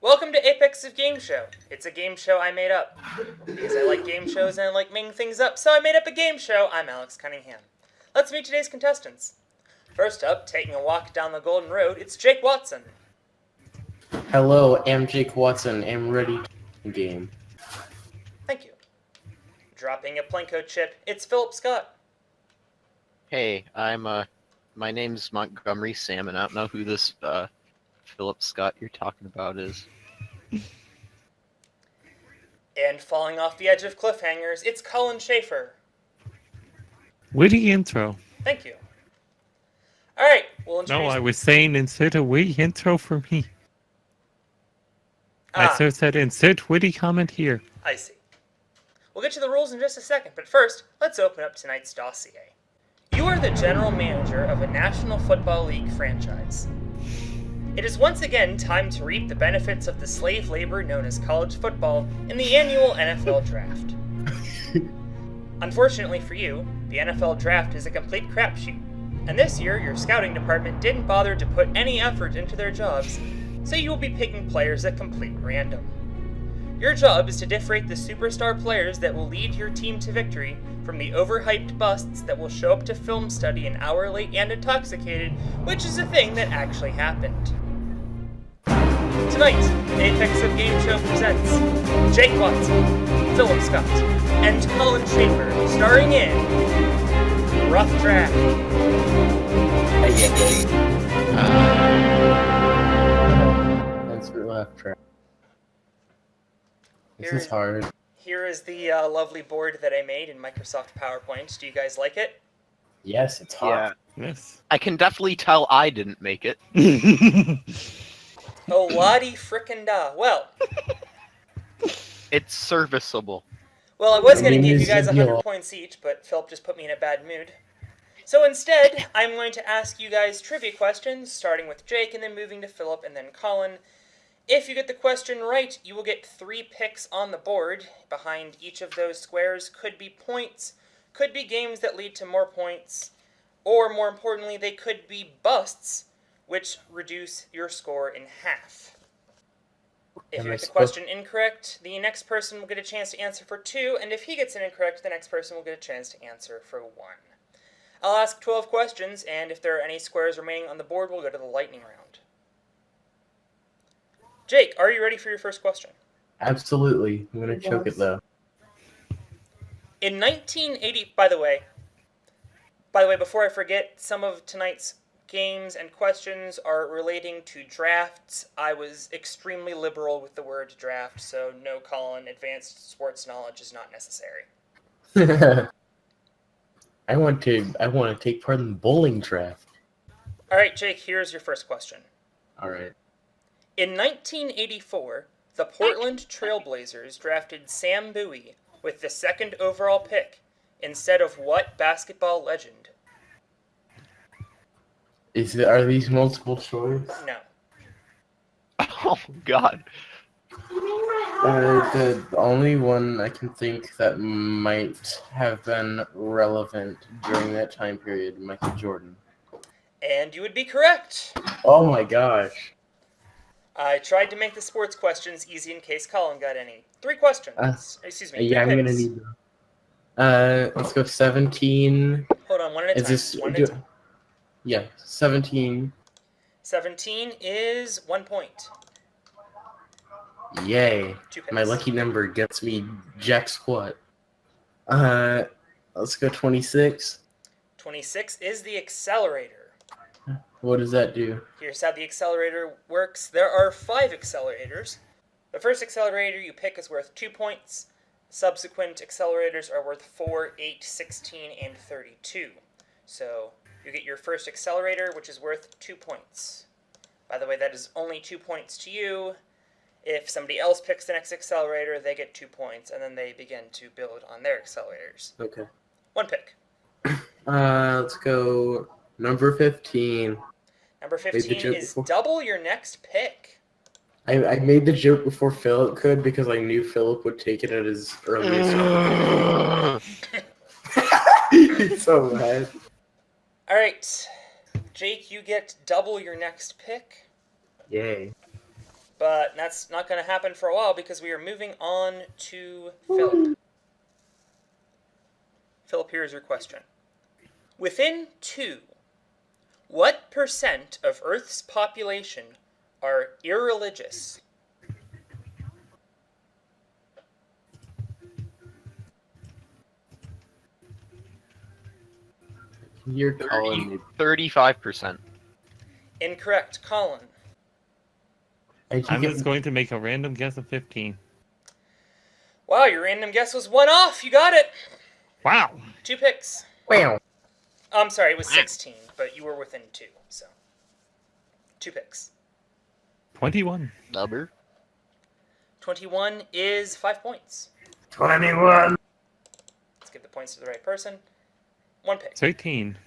Welcome to Apex of Game Show. It's a game show I made up. Because I like game shows and I like making things up, so I made up a game show. I'm Alex Cunningham. Let's meet today's contestants. First up, taking a walk down the Golden Road, it's Jake Watson. Hello, I'm Jake Watson. I'm ready to game. Thank you. Dropping a Plinko chip, it's Philip Scott. Hey, my name's Montgomery Sam, and I don't know who this, Philip Scott you're talking about is. And falling off the edge of cliffhangers, it's Colin Schaefer. Witty intro. Thank you. Alright, we'll introduce... No, I was saying insert a witty intro for me. I said insert witty comment here. I see. We'll get to the rules in just a second, but first, let's open up tonight's dossier. You are the general manager of a National Football League franchise. It is once again time to reap the benefits of the slave labor known as college football in the annual NFL draft. Unfortunately for you, the NFL draft is a complete crapshoot, and this year your scouting department didn't bother to put any effort into their jobs, so you will be picking players at complete random. Your job is to differentiate the superstar players that will lead your team to victory from the overhyped busts that will show up to film study an hour late and intoxicated, which is a thing that actually happened. Tonight, Apex of Game Show presents Jake Watson, Philip Scott, and Colin Schaefer, starring in Rough Draft. That's rough track. This is hard. Here is the lovely board that I made in Microsoft PowerPoint. Do you guys like it? Yes, it's hard. Yes. I can definitely tell I didn't make it. Oh, Lottie frickin' da. Well, It's serviceable. I was going to give you Mean guys is 100 your- points each, but Philip just put me in a bad mood. So instead, I'm going to ask you guys trivia questions, starting with Jake and then moving to Philip and then Colin. If you get the question right, you will get 3 picks on the board. Behind each of those squares could be points, could be games that lead to more points, or more importantly, they could be busts, which reduce your score in half. If you get the question incorrect, the next person will get a chance to answer for 2, and if he gets it incorrect, the next person will get a chance to answer for 1. I'll ask 12 questions, and if there are any squares remaining on the board, we'll go to the lightning round. Jake, are you ready for your first question? Absolutely. I'm gonna choke it though. In 1980, by the way, before I forget, some of tonight's games and questions are relating to drafts. I was extremely liberal with the word draft, so no, Colin, advanced sports knowledge is not necessary. I want to take part in the bowling draft. All right, Jake, here's your first question. All right. In 1984, the Portland Trail Blazers drafted Sam Bowie with the 2nd overall pick instead of what basketball legend? Are these multiple choice? No. Oh, God. The only one I can think that might have been relevant during that time period, Michael Jordan. And you would be correct. Oh my gosh. I tried to make the sports questions easy in case Colin got any. 3 questions. Excuse me. 3 Yeah, I'm picks. gonna need them. Let's go 17. Hold on, one at a time. One at a time. Yeah, 17. 17 is 1 point. Yay. 2 picks. My lucky number gets me jack squat. Let's go 26. 26 is the accelerator. What does that do? Here's how the accelerator works. There are 5 accelerators. The first accelerator you pick is worth 2 points. Subsequent accelerators are worth 4, 8, 16, and 32. So you get your first accelerator, which is worth 2 points. By the way, that is only 2 points to you. If somebody else picks the next accelerator, they get 2 points, and then they begin to build on their accelerators. Okay. 1 pick. Let's go number 15. Number 15 is double your next pick. I made the joke before Philip could because I knew Philip would take it at his earliest. He's so mad. All right. Jake, you get double your next pick. Yay. But that's not going to happen for a while because we are moving on to Philip. Philip, here is your question. Within 2, what % of Earth's population are irreligious? You're calling me. 35%. Incorrect. Colin. I'm just going to make a random guess of 15. Wow, your random guess was 1 off. You got it. Wow. 2 picks. Wow. I'm sorry, it was 16, but you were within 2, so 2 picks. 21. Number. 21 is 5 points. 21. Let's give the points to the right person. 1 pick. 13.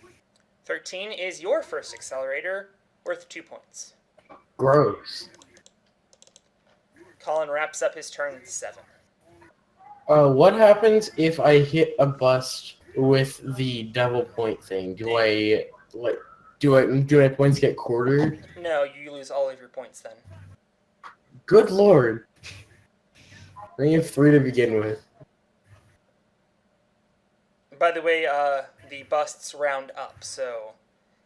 13 is your first accelerator, worth 2 points. Gross. Colin wraps up his turn with 7. What happens if I hit a bust with the double point thing? Do my points get quartered? No, you lose all of your points then. Good lord. I only have 3 to begin with. By the way, the busts round up, so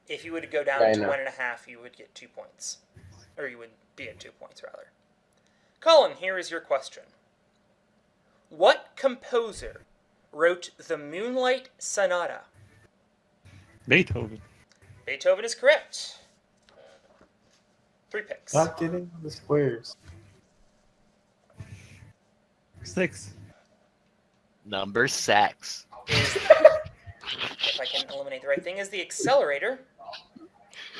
if you would go down Yeah, I to know. 1.5, you would get 2 points. Or you would be at 2 points, rather. Colin, here is your question. What composer wrote the Moonlight Sonata? Beethoven. Beethoven is correct. 3 picks. Stop getting the squares. 6. Number 6. If I can eliminate the right thing, is the accelerator.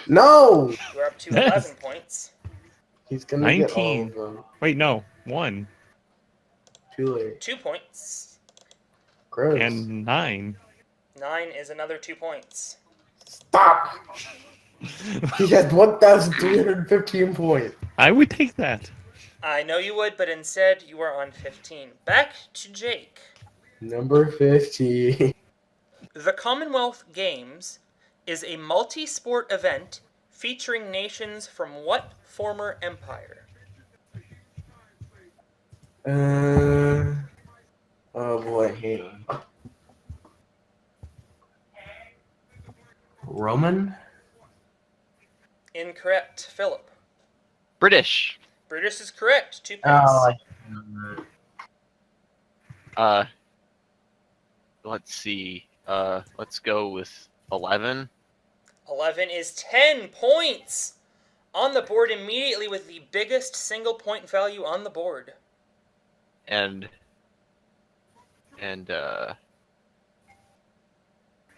No! We're up to Yes. 11 points. He's gonna get all 19. of them. Wait, no. 1. Too late. 2 points. Gross. And 9. 9 is another 2 points. Stop! He had 1,315 points. I would take that. I know you would, but instead you are on 15. Back to Jake. Number 50. The Commonwealth Games is a multi-sport event featuring nations from what former empire? Oh boy, hang on. Roman? Incorrect. Philip. British. British is correct. 2 picks. Oh, Let's see. Let's go with 11. 11 is 10 points. On the board immediately with the biggest single point value on the board. And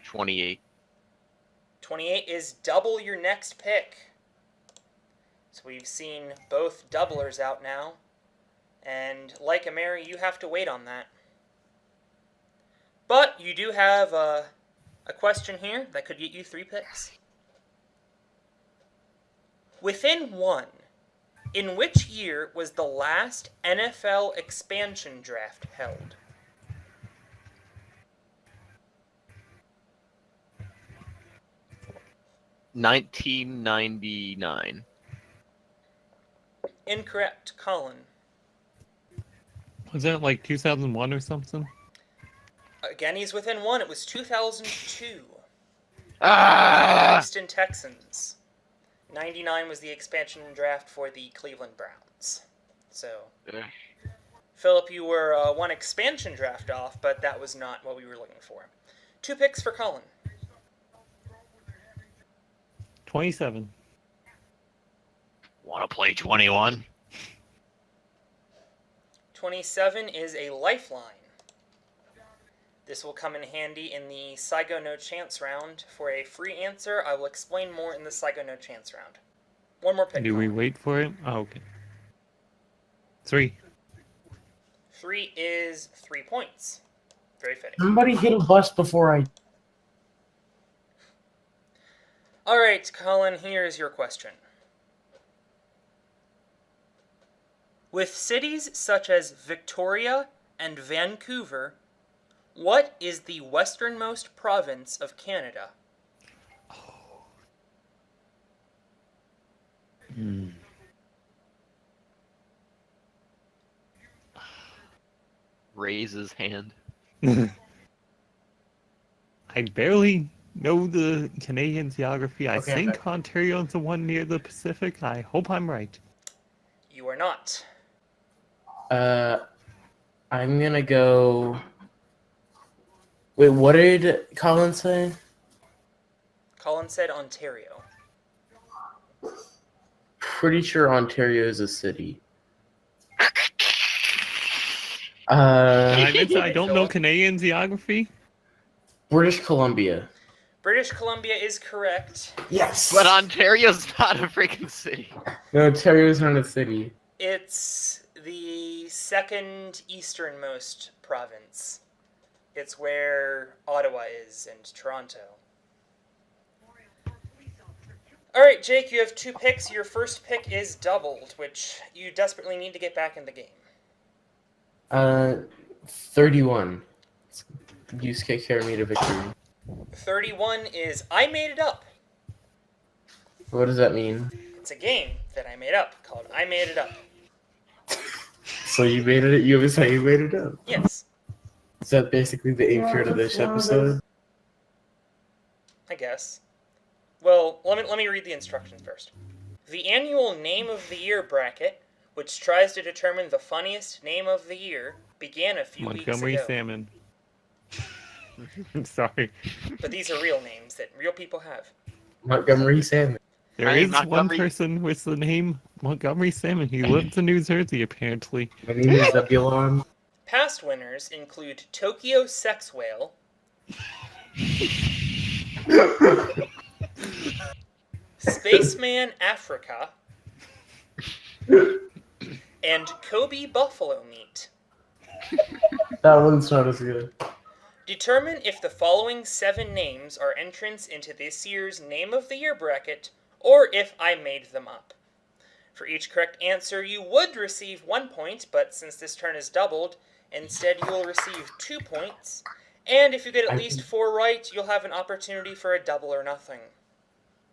28. 28 is double your next pick. So we've seen both doublers out now. And like a Mary, you have to wait on that. But you do have a question here that could get you 3 picks. Within 1, in which year was the last NFL expansion draft held? $1999. Incorrect. Colin. Was that like 2001 or something? Again, he's within 1. It was 2002. Ah! Houston Texans. 99 was the expansion draft for the Cleveland Browns. So, Philip, you were 1 expansion draft off, but that was not what we were looking for. 2 picks for Colin. 27. Want to play 21? 27 is a lifeline. This will come in handy in the Saigo No Chance round. For a free answer, I will explain more in the Saigo No Chance round. 1 more pick. Do we Colin. wait for it? Oh, okay. 3. 3 is 3 points. Very fitting. somebody hit a bust before I. All right, Colin, here's your question. With cities such as Victoria and Vancouver, what is the westernmost province of Canada? raise his hand. I barely know the Canadian geography. I Okay, think Ontario's the one near the Pacific. I hope I'm right. You are not. I'm gonna go. Wait, what did Colin say? Colin said Ontario. Pretty sure Ontario is a city. I mentioned I don't know Canadian geography. British Columbia. British Columbia is correct. Yes. But Ontario's not a freaking city. No, Ontario is not a city. It's the second easternmost province. It's where Ottawa is and Toronto. Alright, Jake, you have 2 picks. Your first pick is doubled, which you desperately need to get back in the game. 31. Use kick carry me to victory. 31 is I Made It Up. What does that mean? It's a game that I made up called I Made It Up. So you made it. You always say you made it up. Yes, Is that basically the aim here to this episode? I guess. Well, let me read the instructions first. The annual Name of the Year bracket, which tries to determine the funniest name of the year, began a few Montgomery weeks ago. Salmon. I'm sorry. But these are real names that real people have. Montgomery Salmon. There Hey, is one Montgomery- person with the name Montgomery Salmon. He lives in New Jersey, apparently. My name is Zebulon. Past winners include Tokyo Sex Whale, Spaceman Africa, and Kobe Buffalo Meat. That one's not as good. Determine if the following 7 names are entrants into this year's Name of the Year bracket, or if I made them up. For each correct answer, you would receive 1 point, but since this turn is doubled, instead you will receive 2 points. And if you get at least 4 right, you'll have an opportunity for a double or nothing.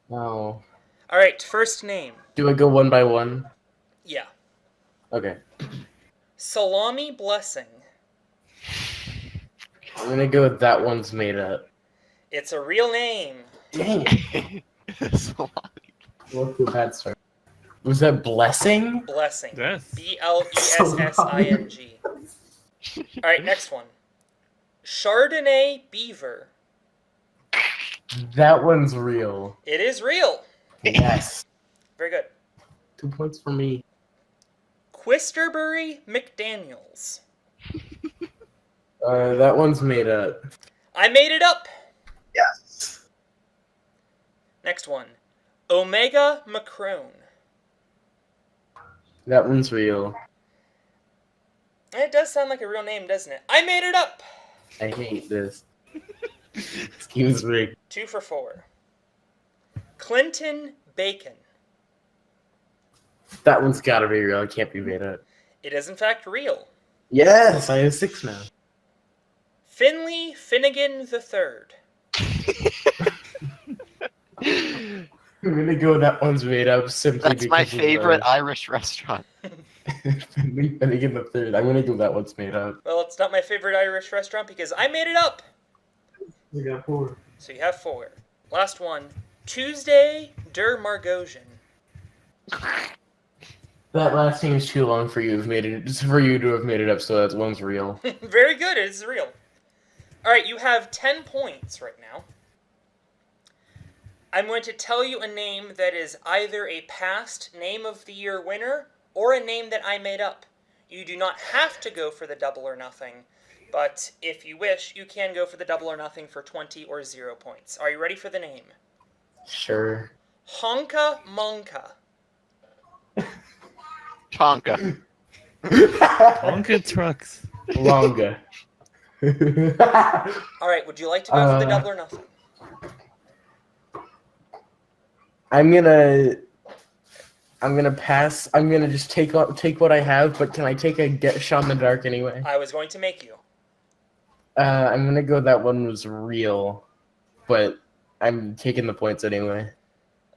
No. Alright, first name. Do I go one by one? Yeah. Okay. Salami Blessing. I'm gonna go with that one's made up. It's a real name. Dang it. What's the bad start? Was that blessing? Blessing. Yes. Blessing. Alright, next one. Chardonnay Beaver. That one's real. It is real. Yes. Very good. 2 points for me. Quisterbury McDaniels. That one's made up. I made it up. Yes. Next one. Omega Macron. That one's real. It does sound like a real name, doesn't it? I made it up. I hate this. Excuse me. 2 for 4. Clinton Bacon. That one's gotta be real. It can't be made up. It is in fact real. Yes, I have 6 now. Finley Finnegan III. I'm gonna go with that one's made up simply That's because my of, favorite Irish restaurant. Finnegan the third. I'm gonna go with that one's made up. Well, it's not my favorite Irish restaurant because I made it up. We got 4. So you have 4. Last one. Tuesday der Margosian. That last name is too long for you to have made it. Just for you to have made it up, so that one's real. Very good. It is real. All right, you have 10 points right now. I'm going to tell you a name that is either a past Name of the Year winner or a name that I made up. You do not have to go for the double or nothing, but if you wish, you can go for the double or nothing for 20 or 0 points. Are you ready for the name? Sure. Honka Monka. Tonka. Tonka trucks. Longa. All right, would you like to go for the double or nothing? I'm gonna pass. I'm gonna just take what I have, but can I take a get shot in the dark anyway? I was going to make you. I'm gonna go that one was real, but I'm taking the points anyway.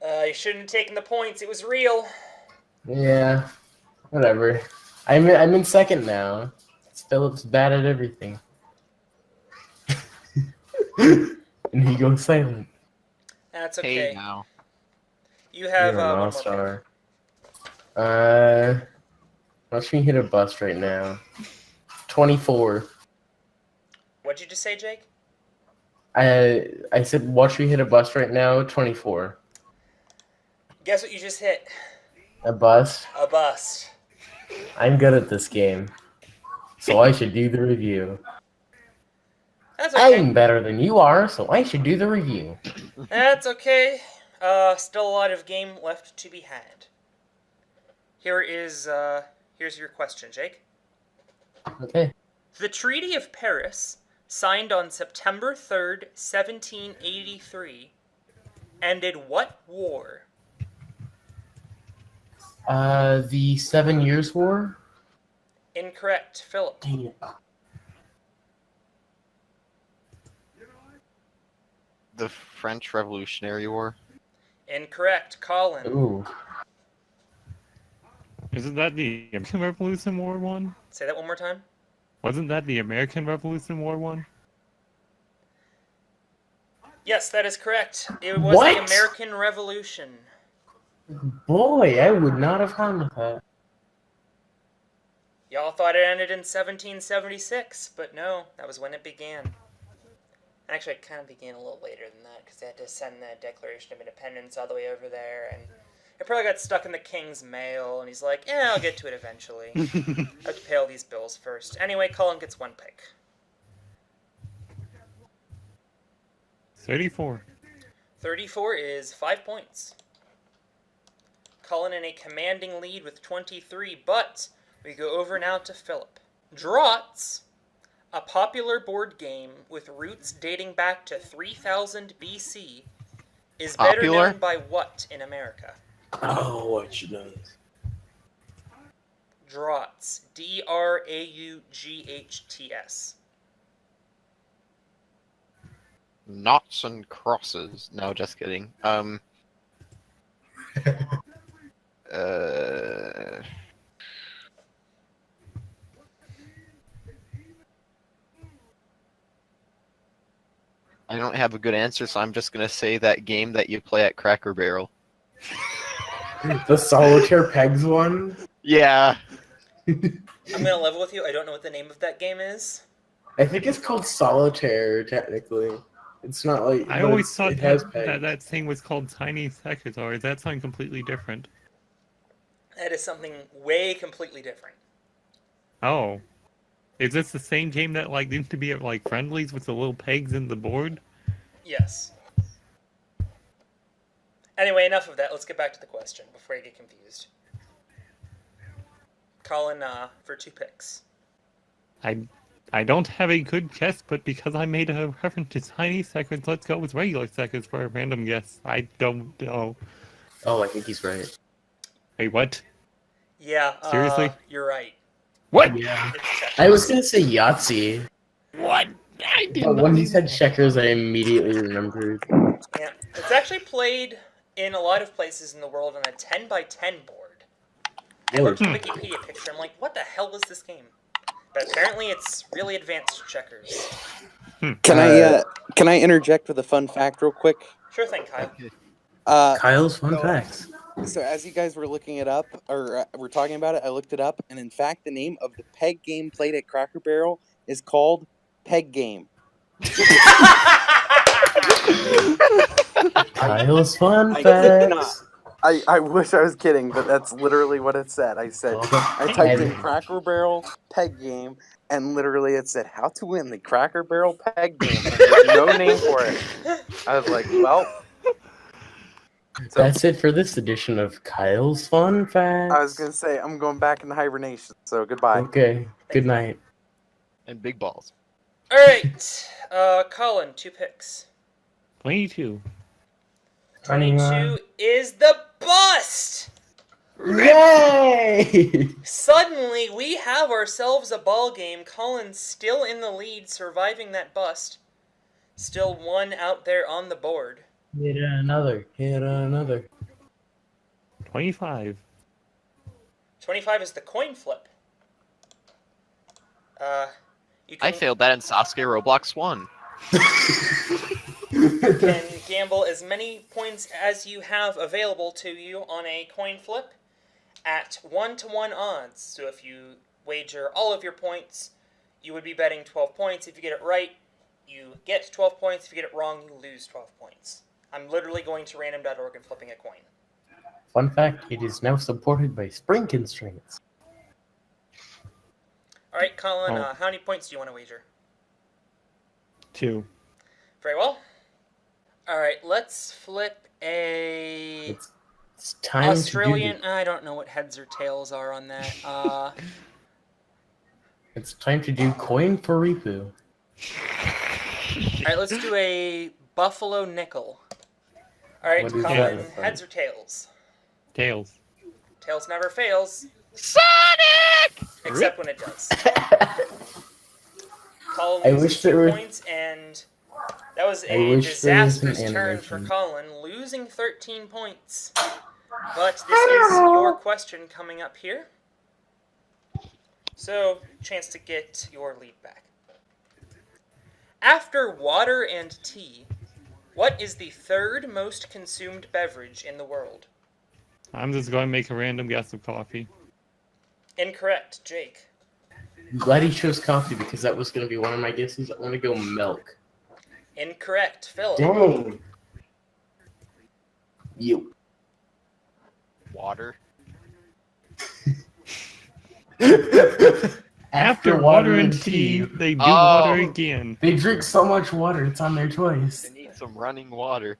You shouldn't have taken the points. It was real. Yeah, whatever. I'm in second now. Philip's bad at everything. And he goes silent. That's Hey okay. now. You have You're an one more all-star. pick. Watch me hit a bust right now. 24. What'd you just say, Jake? I said, watch me hit a bust right now. 24. Guess what you just hit? A bust. A bust. I'm good at this game, so I should do the review. That's okay. I'm better than you are, so I should do the review. That's okay. Still a lot of game left to be had. Here's your question, Jake. Okay. The Treaty of Paris, signed on September 3rd, 1783, ended what war? The 7 Years' War? Incorrect, Philip. Dang it. The French Revolutionary War. Incorrect, Colin. Ooh. Isn't that the American Revolution War one? Say that one more time. Wasn't that the American Revolution War one? Yes, that is correct. It was What? the American Revolution. Boy, I would not have gone with that. Y'all thought it ended in 1776, but no, that was when it began. Actually, it kind of began a little later than that, because they had to send the Declaration of Independence all the way over there, and it probably got stuck in the king's mail, and he's like, yeah, I'll get to it eventually. I have to pay all these bills first. Anyway, Colin gets one pick. 34. 34 is 5 points. Colin in a commanding lead with 23, but we go over now to Philip. Draughts, a popular board game with roots dating back to 3000 BC, is better Popular? known by what in America? Oh, I should know this. Draughts. Draughts. Knots and crosses. No, just kidding. I don't have a good answer, so I'm just gonna say that game that you play at Cracker Barrel. The solitaire pegs one? Yeah. I'm gonna level with you. I don't know what the name of that game is. I think it's called solitaire, technically. It's not like... I but always it's- thought it has that pegs. thing was called Tiny Seconds, or is that something completely different? That is something way completely different. Oh. Is this the same game that like used to be at like friendlies with the little pegs in the board? Yes. Anyway, enough of that. Let's get back to the question before I get confused. Colin, for 2 picks. I don't have a good guess, but because I made a reference to tiny seconds, let's go with regular seconds for a random guess. I don't know. Oh, I think he's right. Wait, what? Yeah, Seriously? You're right. What? Yeah. It's checkers. I was gonna say Yahtzee, What? I did but not when he know said that. checkers, I immediately remembered. Yeah, it's actually played in a lot of places in the world on a 10 by 10 board. I looked at the Wikipedia picture. I'm like, what the hell is this game? But apparently, it's really advanced checkers. Can I interject with a fun fact real quick? Sure thing, Kyle. Kyle's fun So- facts. So as you guys were looking it up, or were talking about it, I looked it up, and in fact, the name of the peg game played at Cracker Barrel is called Peg Game. Kyle's fun I kid facts. I wish I was kidding, but that's literally what it said. I typed in Cracker Barrel Peg Game, and literally it said how to win the Cracker Barrel Peg Game. And there's no name for it. I was like, well. So, That's it for this edition of Kyle's Fun Facts. I was gonna say I'm going back into hibernation. So goodbye. Okay, good night. And big balls. Alright, Colin, 2 picks. 22. 22 is the bust! Yay! Suddenly, we have ourselves a ball game. Colin's still in the lead, surviving that bust. Still 1 out there on the board. Hit another. 25. 25 is the coin flip. You I can, failed that in Sasuke Roblox 1. can gamble as many points as you have available to you on a coin flip at 1-to-1 odds. So if you wager all of your points, you would be betting 12 points. If you get it right, you get 12 points. If you get it wrong, you lose 12 points. I'm literally going to random.org and flipping a coin. Fun fact, it is now supported by spring constraints. All right, Colin, Oh. how many points do you want to wager? 2. Very well. All right, let's flip a It's time Australian. to do I don't know what heads or tails are on that. It's time to do coin for Ripu. All right, let's do a Buffalo nickel. All right, What is Colin, that? heads or tails? Tails. Tails never fails, Sonic! except when it does. Colin I loses wish there 2 were- points, and that was I a wish there was an disastrous turn for animation. Colin, losing 13 points. But this is your question coming up here. So, chance to get your lead back. After water and tea, what is the third most consumed beverage in the world? I'm just going to make a random guess of coffee. Incorrect, Jake. I'm glad he chose coffee because that was going to be one of my guesses. I want to go milk. Incorrect, Phil. Dang. You. Water. After water and tea, they do Oh. water again. They drink so much water, it's on their choice. I need some running water.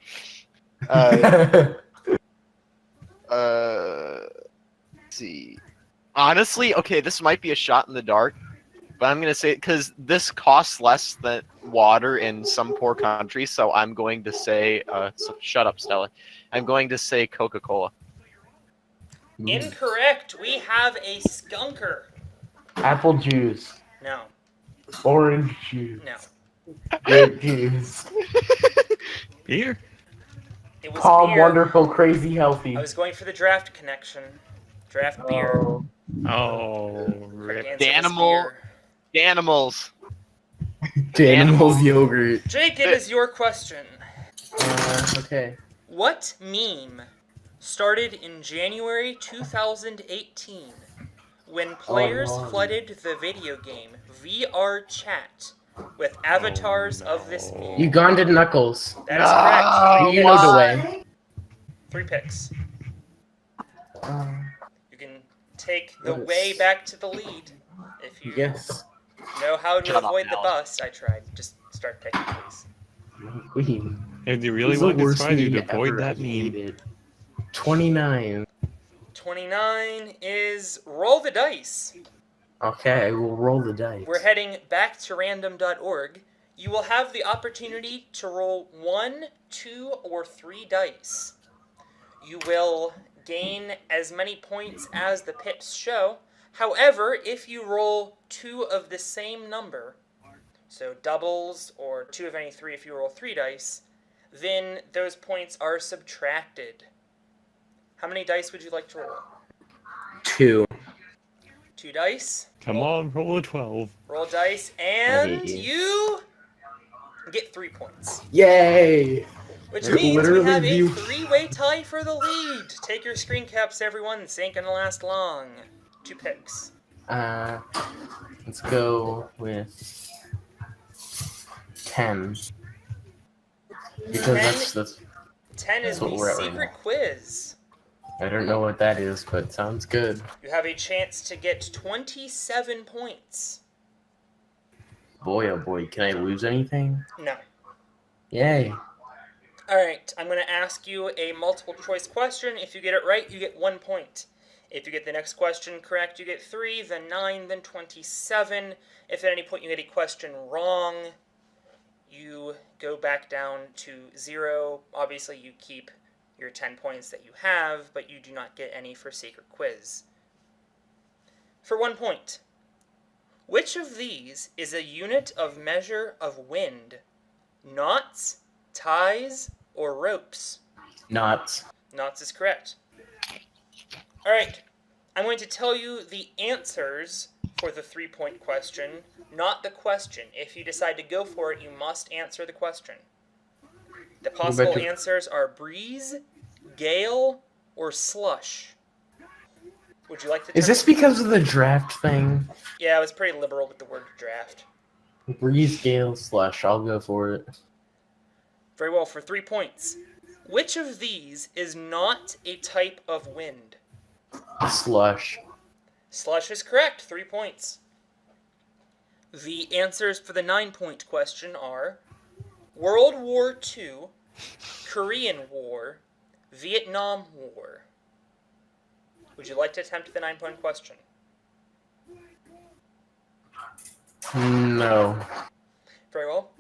Let's see. Honestly, okay, this might be a shot in the dark, but I'm gonna say because this costs less than water in some poor countries, so I'm going to say. So shut up, Stella. I'm going to say Coca-Cola. Incorrect. We have a skunker. Apple juice. No, Orange juice. no. Grape juice. Beer? It was Calm, beer. wonderful, crazy, healthy. I was going for the draft connection. Draft beer. Oh. Oh, Correct rip. answer was Animal. beer. Animals. Animals yogurt. Jake, it is your question. Okay. What meme started in January 2018 when players no. flooded the video game VR Chat with avatars of this meme? Ugandan Knuckles. That is correct. You know the way. 3 picks. Um, You can take the Yes. way back to the lead if you yes. know how to Shut up, avoid the Alex. bus. I tried. Just start picking, please. Queen. If you really Who's the want to worst try to meme avoid ever? that I meme, hate it. 29. 29 is roll the dice. Okay, I will roll the dice. We're heading back to random.org. You will have the opportunity to roll 1, 2, or 3 dice. You will gain as many points as the pips show. However, if you roll 2 of the same number, so doubles or 2 of any 3 if you roll 3 dice, then those points are subtracted. How many dice would you like to roll? 2. 2 dice. come on, roll a 12. Roll dice, and Hey. you get 3 points. Yay! Which It means we literally have a view- 3-way tie for the lead. Take your screen caps, everyone. This ain't gonna last long. 2 picks. Let's go with 10. Because that's 10 is That's what the we're at right secret now. quiz. I don't know what that is, but sounds good. You have a chance to get 27 points. Boy, oh boy, can I lose anything? No. Yay! Alright, I'm going to ask you a multiple choice question. If you get it right, you get 1 point. If you get the next question correct, you get 3, then 9, then 27. If at any point you get a question wrong, you go back down to 0. Obviously, you keep your 10 points that you have, but you do not get any for Secret Quiz. For 1 point, which of these is a unit of measure of wind? Knots, ties, or ropes? Knots. Knots is correct. Alright, I'm going to tell you the answers for the 3-point question, not the question. If you decide to go for it, you must answer the question. The possible answers are breeze, gale, or slush. Would you like to? Is this because of the draft thing? Yeah, I was pretty liberal with the word draft. Breeze, gale, slush. I'll go for it. Very well, for 3 points. Which of these is not a type of wind? Slush. Slush is correct, 3 points. The answers for the 9-point question are World War II, Korean War, Vietnam War. Would you like to attempt the 9-point question? No. Very well.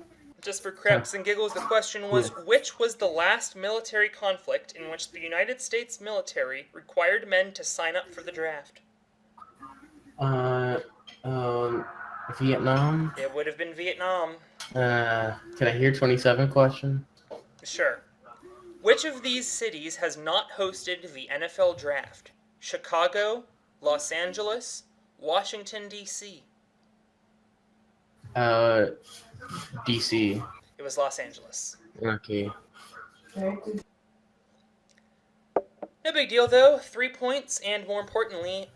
Just for craps and giggles, the question was, which was the last military conflict in which the United States military required men to sign up for the draft? Vietnam? It would have been Vietnam. Can I hear 27 question? Sure. Which of these cities has not hosted the NFL draft? Chicago, Los Angeles, Washington, D.C. DC. It was Los Angeles. Okay. No big deal, though. 3 points, and more importantly,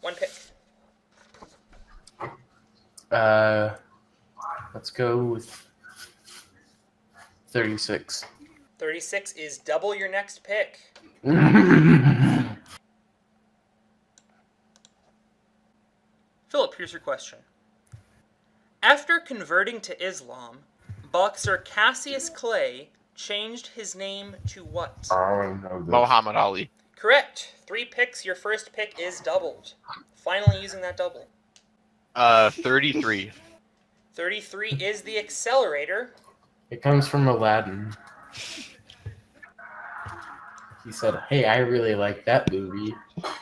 1 pick. Let's go with 36. 36 is double your next pick. Philip, here's your question. After converting to Islam, boxer Cassius Clay changed his name to what? Muhammad Ali. Correct. 3 picks. Your first pick is doubled. Finally using that double. 33. 33 is the accelerator. It comes from Aladdin. He said, "Hey, I really like that movie,"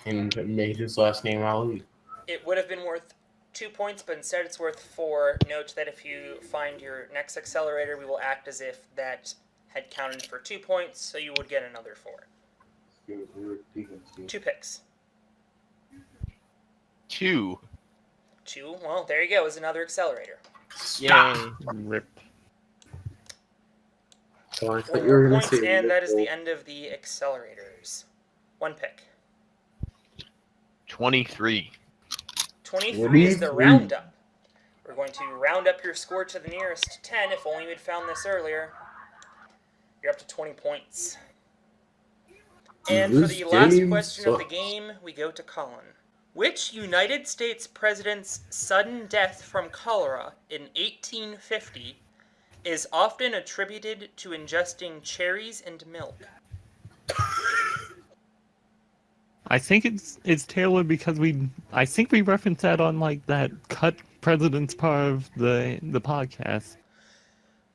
and made his last name Ali. It would have been worth 2 points, but instead it's worth 4. Note that if you find your next accelerator, we will act as if that had counted for 2 points, so you would get another 4. 2 picks. 2. 2. Well, there you go. Is another accelerator. Yay. Rip. So I thought 4 you were more gonna points, say and that is the end of the accelerators. 1 pick. 23. 23 is the roundup. We're going to round up your score to the nearest 10. If only we'd found this earlier. You're up to 20 points. And for the last question of the game, we go to Colin. Which United States president's sudden death from cholera in 1850 is often attributed to ingesting cherries and milk? I think it's tailored because I think we referenced that on like that cut president's part of the podcast.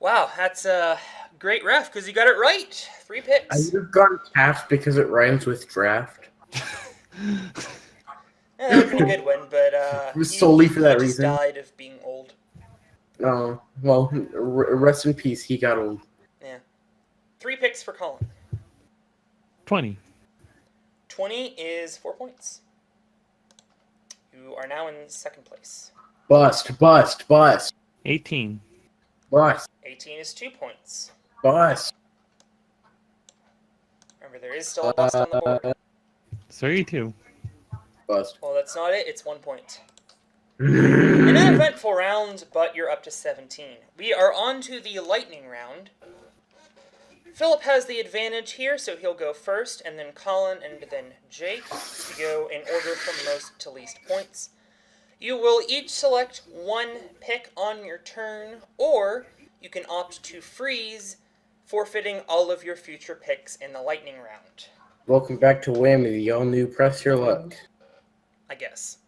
Wow, that's a great ref because you got it right. 3 I picks. would have gone half because it rhymes with draft. Yeah, that would have been a good one, but It was solely for that he reason. just died of being old. Oh, well, rest in peace. He got old. Yeah. 3 picks for Colin. 20. 20 is 4 points. You are now in second place. Bust. 18. Bust. 18 is 2 points. Bust. Remember, there is still a bust on the board. 32. Bust. Well, that's not it. It's 1 point. An uneventful round, but you're up to 17. We are on to the lightning round. Philip has the advantage here, so he'll go first, and then Colin, and then Jake, to go in order from most to least points. You will each select 1 pick on your turn, or you can opt to freeze, forfeiting all of your future picks in the lightning round. Welcome back to Whammy, the all-new Press Your Luck. I guess.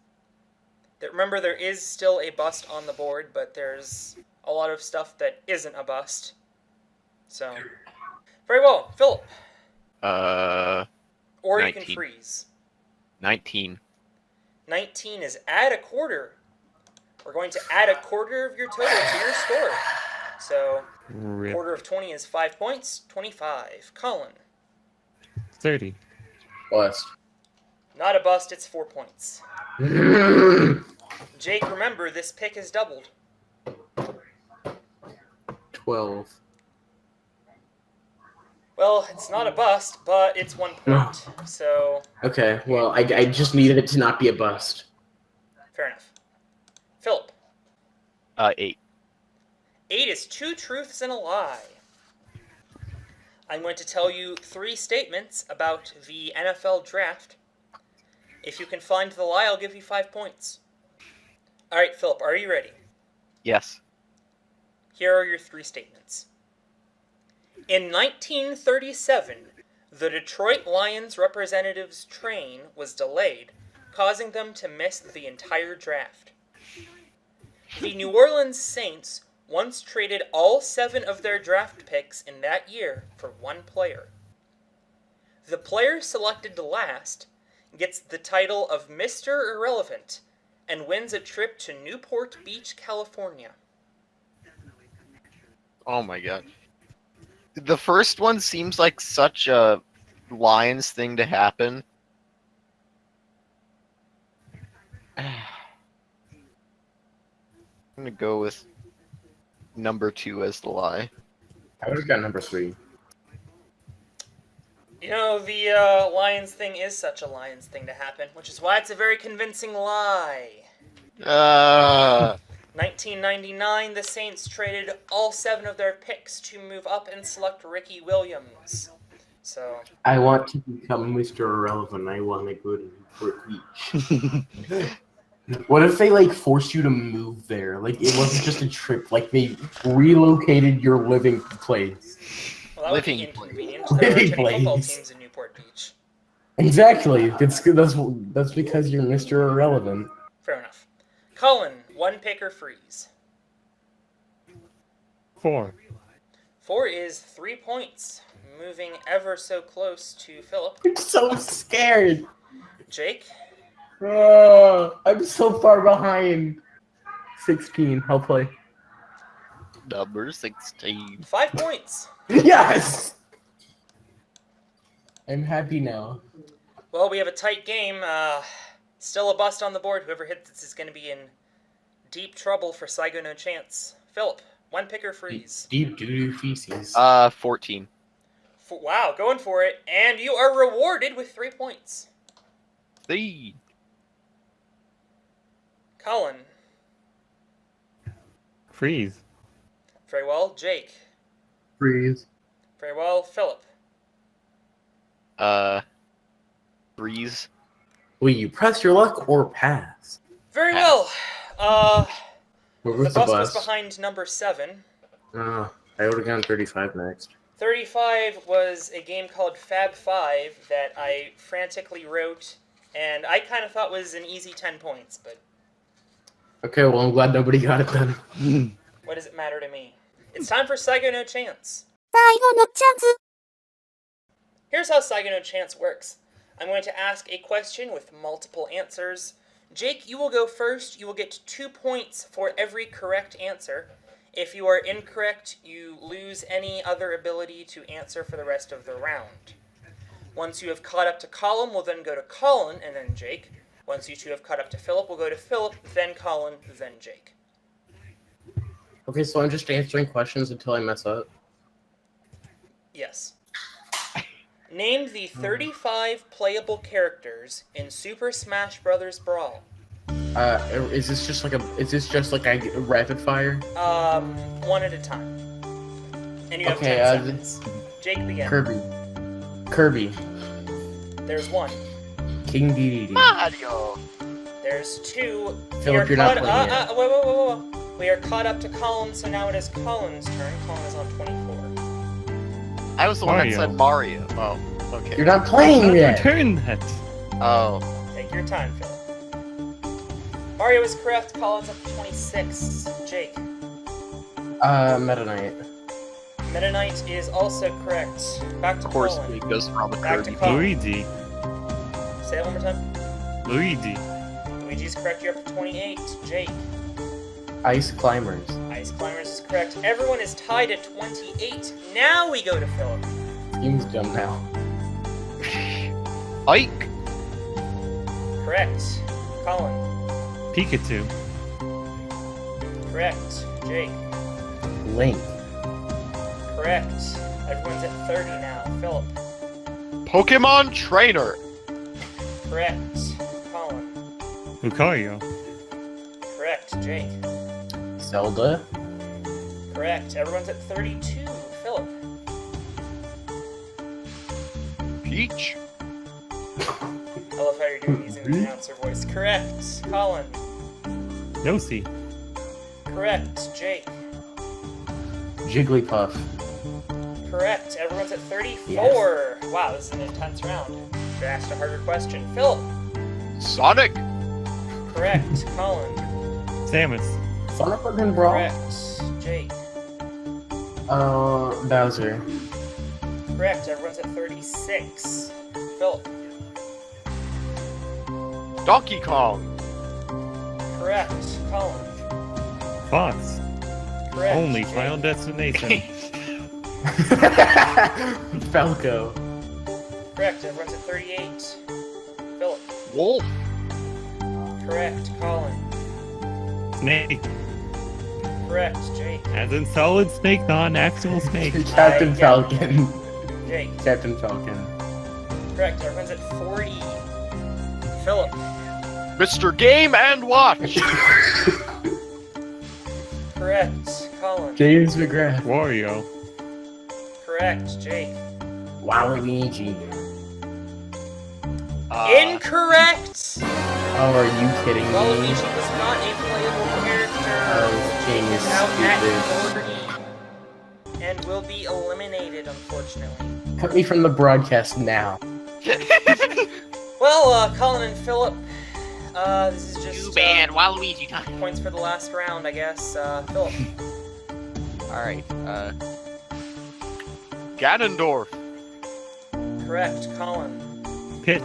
Remember, there is still a bust on the board, but there's a lot of stuff that isn't a bust. So, very well, Philip. Or 19. you can freeze. 19. 19 is add a quarter. We're going to add a quarter of your total to your score. So, Rip. quarter of 20 is 5 points. 25. Colin. 30. Bust. Not a bust, it's 4 points. Jake, remember, this pick is doubled. 12. Well, it's not a bust, but it's 1 point. So, Okay, well, I just needed it to not be a bust. fair enough. Philip. 8. 8 is 2 truths and a lie. I'm going to tell you 3 statements about the NFL draft. If you can find the lie, I'll give you 5 points. All right, Philip, are you ready? Yes. Here are your 3 statements. In 1937, the Detroit Lions representatives' train was delayed, causing them to miss the entire draft. The New Orleans Saints once traded all 7 of their draft picks in that year for 1 player. The player selected last gets the title of Mr. Irrelevant and wins a trip to Newport Beach, California. Oh my god. The first one seems like such a Lions thing to happen. I'm gonna go with number 2 as the lie. I would have got number 3. You know, the Lions thing is such a Lions thing to happen, which is why it's a very convincing lie. 1999, the Saints traded all 7 of their picks to move up and select Ricky Williams. So, I want to become Mr. Irrelevant. I want to go to Newport Beach. What if they, like, forced you to move there? Like, it wasn't just a trip. Like, they relocated your living place. well, that would be Living inconvenient. There are Living too many football place. teams in Newport Beach. Exactly. It's good. That's because you're Mr. Irrelevant. Fair enough. Colin, 1 pick or freeze. 4. 4 is 3 points, moving ever so close to Philip. I'm so scared. Jake, I'm so far behind. 16. I'll play. Number 16. 5 points. Yes! I'm happy now. Well, we have a tight game. Still a bust on the board. Whoever hits this is going to be in deep trouble for Saigo No Chance. Philip, 1 pick or freeze. Deep doo-doo feces. 14. Wow, going for it. And you are rewarded with 3 points. 3. Colin, Freeze. very well. Jake, Freeze. very well. Philip, Freeze. Will you press your luck or pass? very well. What The was the bust was bus? behind number 7. I would have gone 35 next. 35 was a game called Fab 5 that I frantically wrote, and I kind of thought was an easy 10 points, but Okay, well, I'm glad nobody got it then. what does it matter to me? It's time for Saigo No Chance. Here's how Saigo No Chance works. I'm going to ask a question with multiple answers. Jake, you will go first. You will get 2 points for every correct answer. If you are incorrect, you lose any other ability to answer for the rest of the round. Once you have caught up to Colin, we'll then go to Colin and then Jake. Once you two have caught up to Philip, we'll go to Philip, then Colin, then Jake. Okay, so I'm just answering questions until I mess up. Yes. Name the 35 playable characters in Super Smash Bros. Brawl. Is this just like a rapid fire? One at a time. And you have Okay, 10 seconds. Jake, begin. Kirby. There's 1. King Dedede. Mario. There's 2. Philip, you're not playing yet. Whoa. We are caught up to Colin, so now it is Colin's turn. Colin is on 24. I was the one that Mario. said Mario. Oh, okay. You're not playing yet. Return that. Oh. Take your time, Philip. Mario is correct. Colin's up to 26. Jake. Meta Knight. Meta Knight is also correct. Back to Of course, Colin. it goes for all the Back to Kirby. Colin. Luigi. Say it one more time. Luigi. Luigi's correct. You're up to 28. Jake. Ice Climbers. Ice Climbers is correct. Everyone is tied at 28. Now we go to Philip. Seems dumb now. Ike. Correct. Colin. Pikachu. Correct. Jake. Link. Correct. Everyone's at 30 now. Philip. Pokemon Trainer. Correct. Colin. Lucario. Correct. Jake. Zelda. Correct. Everyone's at 32. Philip. Peach. I love how you're doing using the announcer voice. Correct. Colin. Nosy. Correct. Jake. Jigglypuff. Correct. Everyone's at 34. Wow, this is an intense round. Should ask a harder question. Philip. Sonic. Correct. Colin. Samus. Sonic was in Brawl. Correct. Jake. Bowser. Correct. Everyone's at 36. Philip. Donkey Kong. Correct. Colin. Fox. Correct. Only Jake. Final Destination. Falco. Correct. Everyone's at 38. Philip. Wolf. Correct. Colin. Snake. Correct. Jake. As in Solid Snake, not an actual snake. Captain yeah. Falcon. Jake. Captain Falcon. Correct. Everyone's at 40. Philip. Mr. Game and Watch. Correct. Colin. James McGrath. Wario. Correct. Jake. Waluigi. Incorrect! Oh, are you kidding me? Waluigi was not a playable character. Oh, Jake is now stupid. at 40 and will be eliminated, unfortunately. Cut me from the broadcast now. Well, Colin and Philip, this is just Too bad, Waluigi time. points for the last round, I guess. Philip. Alright, Ganondorf. Correct. Colin. Pit.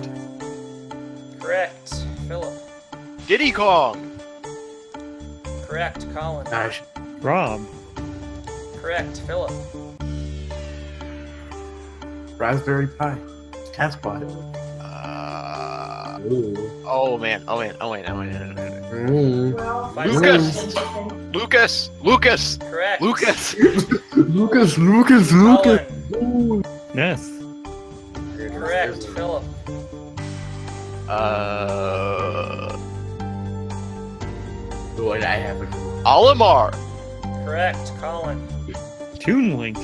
Correct. Philip. Diddy Kong. Correct. Colin. Gosh. Rob. Correct. Philip. Raspberry Pi. Catspot. Ooh. Oh man. Mm. 5 Lucas. seconds. Lucas. Correct. Lucas. Colin. Ness. Correct. Philip. What I have? Olimar. Correct. Colin. Toon Link.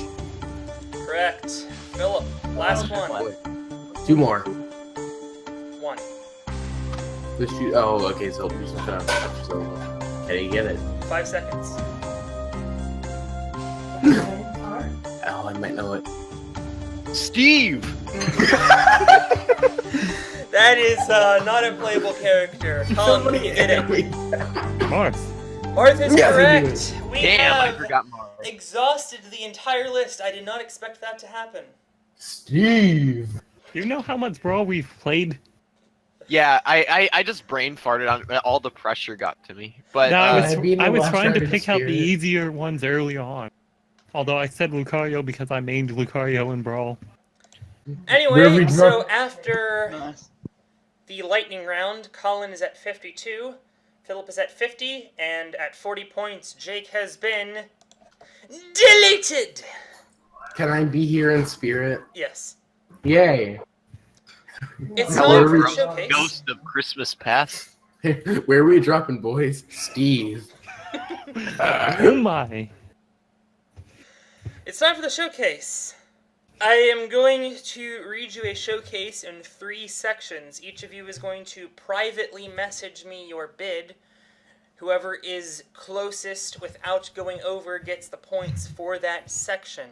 Correct. Philip. Last one. 2 more. 1. Let's shoot. Oh, okay. So, how do you get it? 5 seconds. Oh, I might know it. Steve. That is not a playable character. Colin, can you get it? Marth. Marth is Yes, I correct. We Damn, I have forgot Mario. exhausted the entire list. I did not expect that to happen. Steve. Do you know how much Brawl we've played? Yeah, I just brain farted on all the pressure got to me. But No, being I the was last trying to Dragon pick out the Spirit. easier ones early on. Although I said Lucario because I mained Lucario in Brawl. Where Anyway, we so drop- after the lightning round, Colin is at 52, Philip is at 50, and at 40 points, Jake has been deleted! Can I be here in spirit? Yes. Yay. It's How time are for we- the showcase. Ghost of Christmas Past. Where are we dropping, boys? Steve. Oh my. It's time for the showcase. I am going to read you a showcase in 3 sections. Each of you is going to privately message me your bid. Whoever is closest without going over gets the points for that section.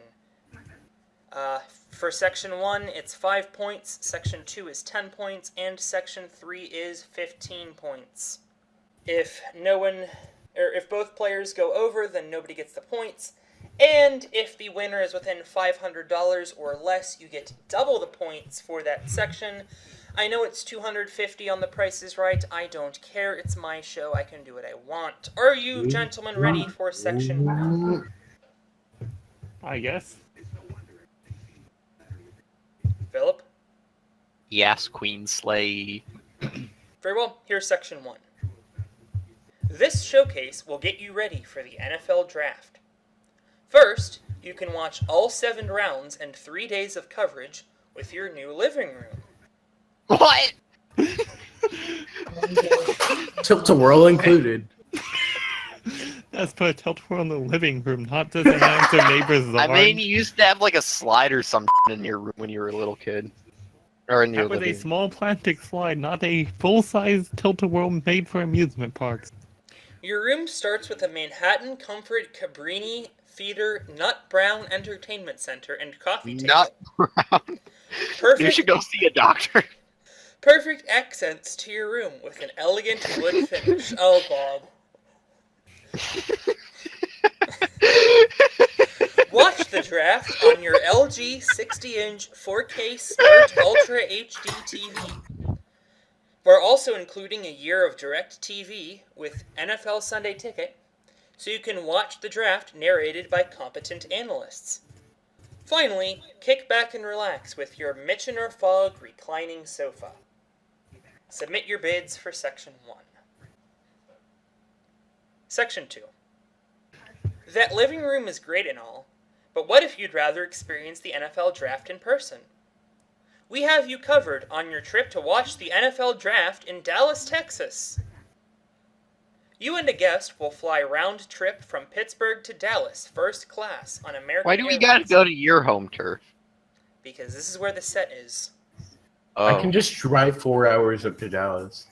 For section 1, it's 5 points, section 2 is 10 points, and section 3 is 15 points. If both players go over, then nobody gets the points. And if the winner is within $500 or less, you get double the points for that section. I know it's $250 on The Price is Right. I don't care. It's my show. I can do what I want. Are you gentlemen ready for section 1? I guess. Philip? Yes, Queen Slay. Very well. Here's section 1. This showcase will get you ready for the NFL Draft. First, you can watch all 7 rounds and 3 days of coverage with your new living room. What? Tilt-a-whirl included. That's put a tilt-a-whirl in the living room, not just announce your neighbor's I mean, alarm. you used to have like a slide or something in your room when you were a little kid. Or in your That was a living. small plastic slide, not a full-size tilt-a-whirl made for amusement parks. Your room starts with a Manhattan Comfort Cabrini Theater Nut Brown Entertainment Center and coffee table. Nut brown. You Perfect, should go see a doctor. perfect accents to your room with an elegant wood finish. Oh, Bob. Watch the draft on your LG 60-inch 4K Smart Ultra HD TV. We're also including a year of direct TV with NFL Sunday Ticket, so you can watch the draft narrated by competent analysts. Finally, kick back and relax with your Michener Fog reclining sofa. Submit your bids for Section 1. Section 2. That living room is great and all, but what if you'd rather experience the NFL Draft in person? We have you covered on your trip to watch the NFL Draft in Dallas, Texas. You and a guest will fly round trip from Pittsburgh to Dallas, first class, on American Why do we Airlines. gotta go to your home turf? Because this is where the set is. Oh. I can just drive 4 hours up to Dallas.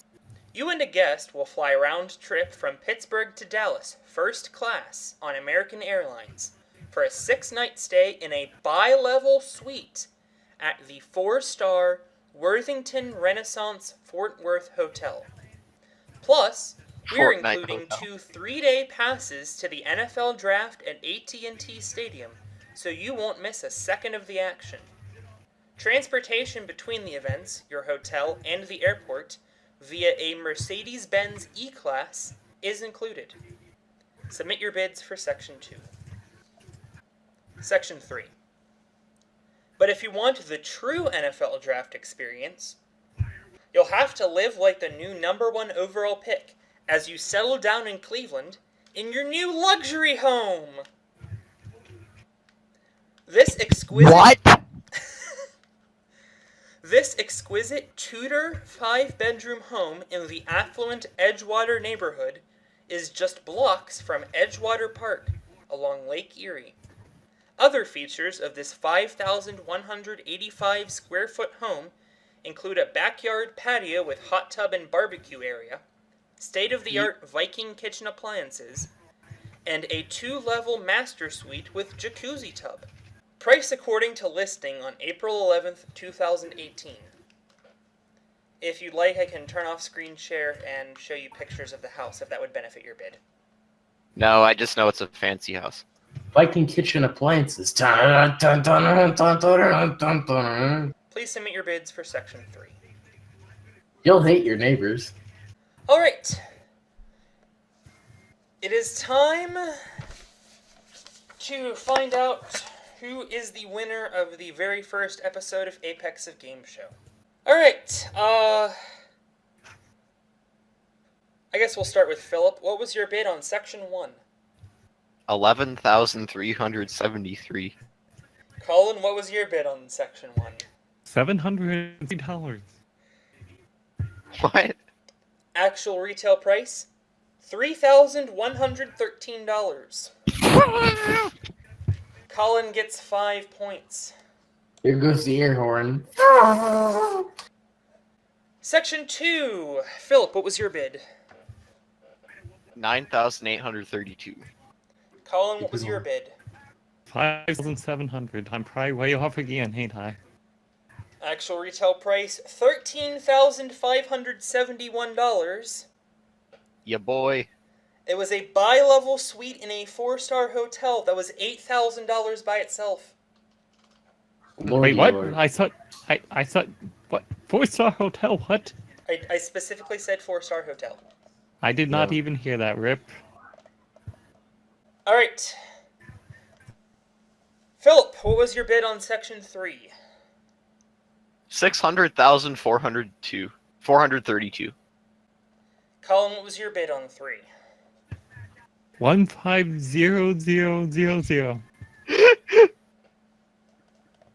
You and a guest will fly round trip from Pittsburgh to Dallas, first class, on American Airlines, for a 6-night stay in a bi-level suite at the 4-star Worthington Renaissance Fort Worth Hotel. Plus, we're Fortnite including Hotel. 2 3-day passes to the NFL Draft at AT&T Stadium, so you won't miss a second of the action. Transportation between the events, your hotel, and the airport via a Mercedes-Benz E-Class is included. Submit your bids for Section 2. Section 3. But if you want the true NFL Draft experience, you'll have to live like the new #1 overall pick as you settle down in Cleveland in your new luxury home. This exquisite... What? This exquisite Tudor 5-bedroom home in the affluent Edgewater neighborhood is just blocks from Edgewater Park along Lake Erie. Other features of this 5,185 square foot home include a backyard patio with hot tub and barbecue area, state-of-the-art Viking kitchen appliances, and a 2-level master suite with jacuzzi tub. Price according to listing on April 11th, 2018. If you'd like, I can turn off screen share and show you pictures of the house if that would benefit your bid. No, I just know it's a fancy house. Viking kitchen appliances. Dun, dun, dun, dun, dun, dun, dun, dun. Please submit your bids for Section 3. You'll hate your neighbors. Alright. It is time to find out who is the winner of the very first episode of Apex of Game Show. Alright, I guess we'll start with Philip. What was your bid on Section 1? 11,373. Colin, what was your bid on Section 1? $700. What? Actual retail price? $3,113. Colin gets 5 points. Here goes the air horn. Section 2. Philip, what was your bid? 9,832. Colin, what was your bid? 5,700. I'm probably way off again, ain't I? Actual retail price, $13,571. Ya boy. It was a bi-level suite in a 4-star hotel that was $8,000 by itself. Wait, what? I thought, what? 4-star hotel, what? I specifically said 4-star hotel. I did not Yeah. even hear that, Rip. Alright. Philip, what was your bid on Section 3? 600,432. 432. Colin, what was your bid on 3? 150,000.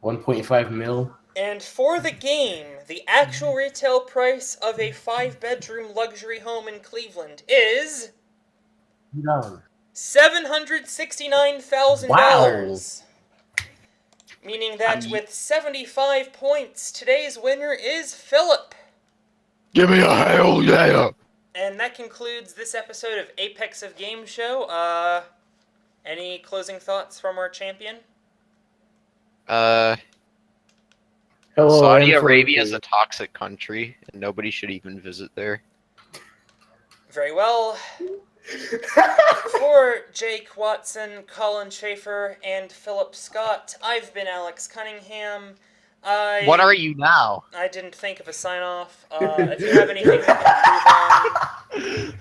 1.5 mil. And for the game, the actual retail price of a 5-bedroom luxury home in Cleveland is No. $769,000. Meaning that with 75 points, today's winner is Philip. Give me a hell yeah! And that concludes this episode of Apex of Game Show. Any closing thoughts from our champion? Hello, Saudi I'm Arabia is Felipe. a toxic country, and nobody should even visit there. Very well. For Jake Watson, Colin Schaefer, and Philip Scott, I've been Alex Cunningham. What are you now? I didn't think of a sign-off. If you have anything we can improve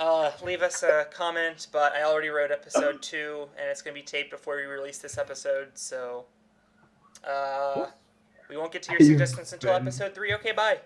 on, leave us a comment, but I already wrote episode 2, and it's going to be taped before we release this episode, so we won't get to your suggestions until episode 3. Okay, bye.